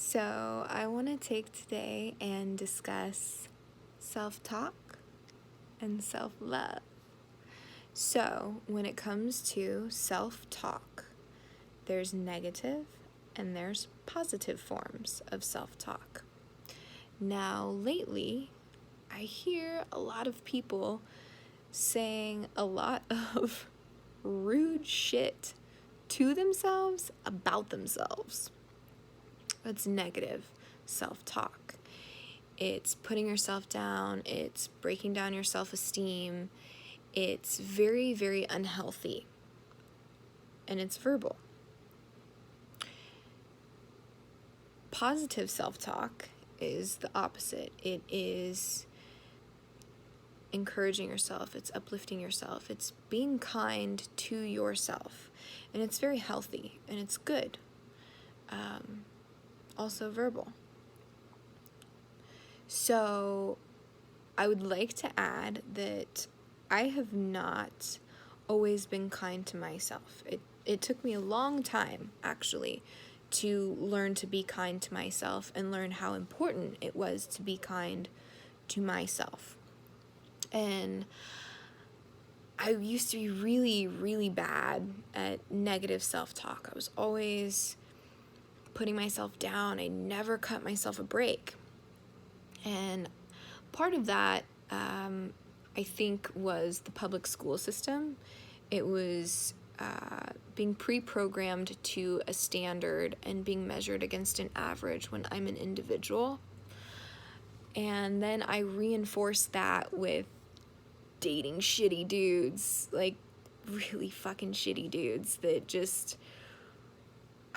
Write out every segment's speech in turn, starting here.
So, I want to take today and discuss self talk and self love. So, when it comes to self talk, there's negative and there's positive forms of self talk. Now, lately, I hear a lot of people saying a lot of rude shit to themselves about themselves. That's negative self-talk. It's putting yourself down, it's breaking down your self-esteem. It's very, very unhealthy. And it's verbal. Positive self-talk is the opposite. It is encouraging yourself, it's uplifting yourself, it's being kind to yourself. And it's very healthy and it's good. Also verbal. So I would like to add that I have not always been kind to myself. It took me a long time, actually, to learn to be kind to myself and learn how important it was to be kind to myself. And I used to be really, really bad at negative self-talk. I was always putting myself down. I never cut myself a break. And part of that, I think, was the public school system. It was being pre-programmed to a standard and being measured against an average when I'm an individual. And then I reinforced that with dating shitty dudes, like really fucking shitty dudes that just...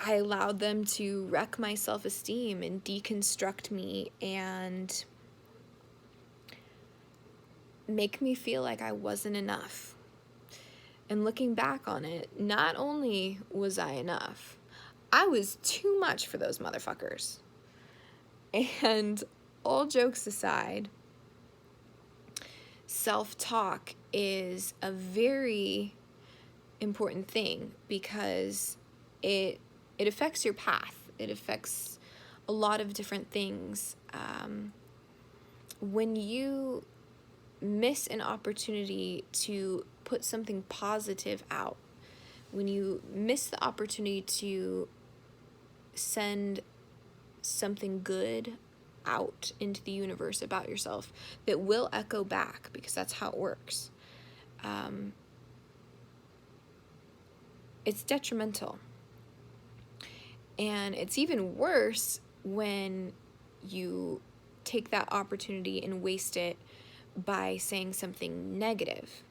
I allowed them to wreck my self-esteem and deconstruct me and make me feel like I wasn't enough. And looking back on it, not only was I enough, I was too much for those motherfuckers. And all jokes aside, self-talk is a very important thing because it affects your path. It affects a lot of different things. When you miss an opportunity to put something positive out, when you miss the opportunity to send something good out into the universe about yourself that will echo back, because that's how it works, it's detrimental. And it's even worse when you take that opportunity and waste it by saying something negative.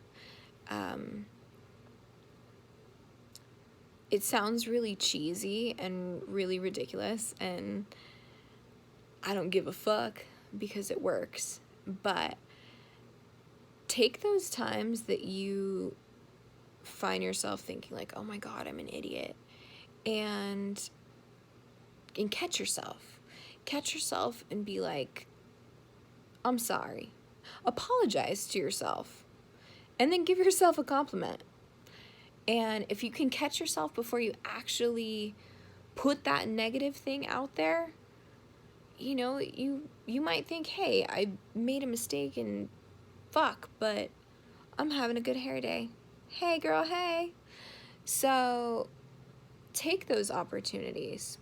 It sounds really cheesy and really ridiculous, and I don't give a fuck because it works. But take those times that you find yourself thinking like, oh my God, I'm an idiot, and catch yourself. Catch yourself and be like, I'm sorry. Apologize to yourself. And then give yourself a compliment. And if you can catch yourself before you actually put that negative thing out there, you know, you might think, hey, I made a mistake and fuck, but I'm having a good hair day. Hey girl, hey. So take those opportunities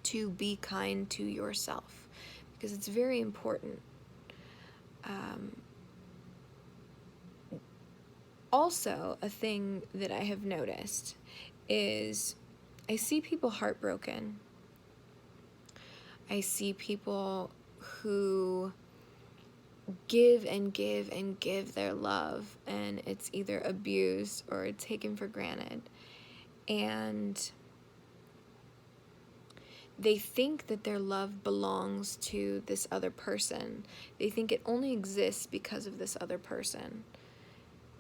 to be kind to yourself, because it's very important. Also, a thing that I have noticed is I see people heartbroken. I see people who give and give and give their love, and it's either abused or taken for granted. And they think that their love belongs to this other person. They think it only exists because of this other person.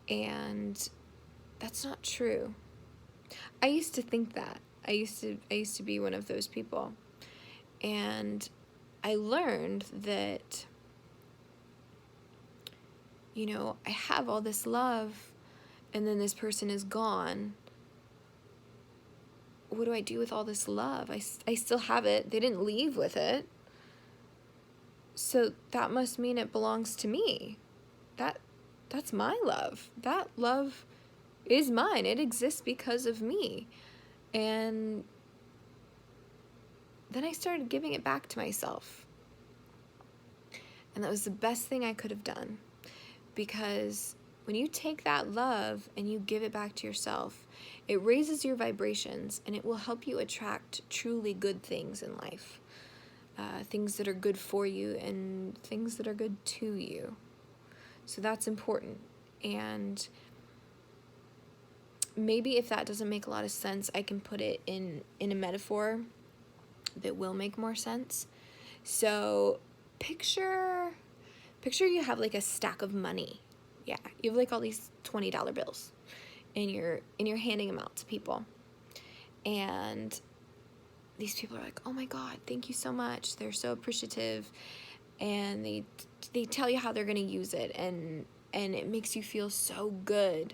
And that's not true. I used to think that. I used to be one of those people. And I learned that, you know, I have all this love and then this person is gone. what do I do with all this love? I still have it. They didn't leave with it. So that must mean it belongs to me. That's my love. That love is mine. It exists because of me. And then I started giving it back to myself. And that was the best thing I could have done. Because when you take that love and you give it back to yourself, it raises your vibrations and it will help you attract truly good things in life. Things that are good for you and things that are good to you. So that's important. And maybe if that doesn't make a lot of sense, I can put it in a metaphor that will make more sense. So picture you have like a stack of money. Yeah, you have like all these $20 bills and you're handing them out to people. And these people are like, "Oh my God, thank you so much." They're so appreciative, and they tell you how they're going to use it, and it makes you feel so good.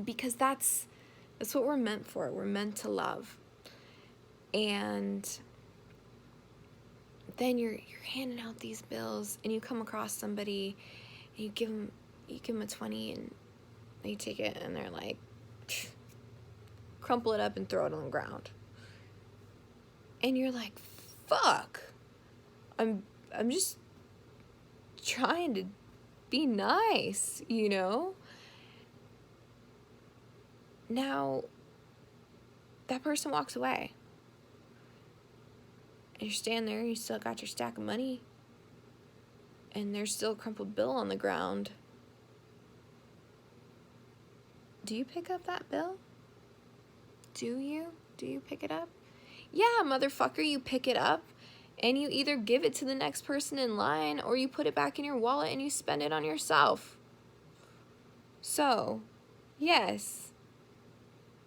Because that's what we're meant for. We're meant to love. And then you're handing out these bills, and you come across somebody, and you give them a 20, and they take it, and they're like, crumple it up and throw it on the ground. And you're like, fuck, I'm just trying to be nice, you know? Now, that person walks away. And you're standing there, and you still got your stack of money. And there's still a crumpled bill on the ground. Do you pick up that bill? Do you? Do you pick it up? Yeah, motherfucker, you pick it up. And you either give it to the next person in line, or you put it back in your wallet and you spend it on yourself. So, yes,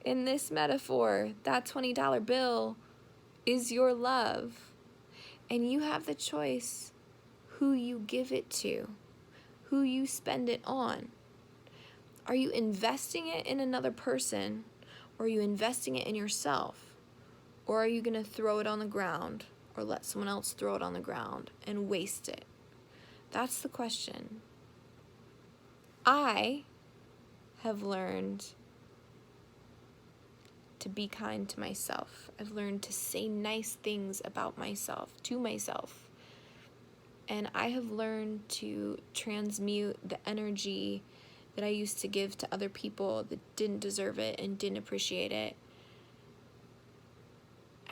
in this metaphor, that $20 bill is your love. And you have the choice who you give it to, who you spend it on. Are you investing it in another person, or are you investing it in yourself? Or are you going to throw it on the ground, or let someone else throw it on the ground and waste it? That's the question. I have learned to be kind to myself. I've learned to say nice things about myself, to myself. And I have learned to transmute the energy that I used to give to other people that didn't deserve it and didn't appreciate it.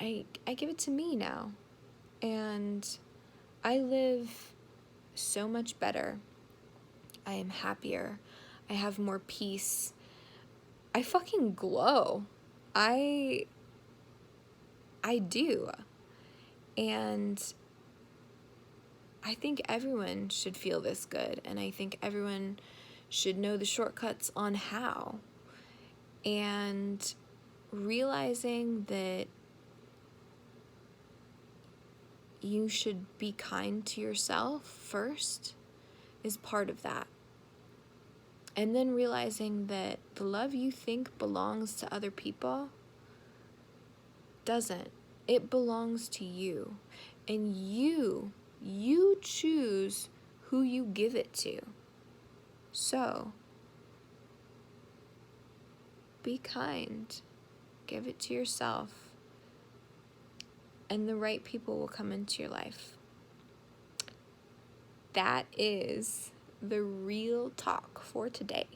I give it to me now. And I live so much better. I am happier. I have more peace. I fucking glow. I do. And I think everyone should feel this good. And I think everyone should know the shortcuts on how. And realizing that you should be kind to yourself first is part of that. And then realizing that the love you think belongs to other people doesn't. It belongs to you. And you choose who you give it to. So, be kind. Give it to yourself. And the right people will come into your life. That is the real talk for today.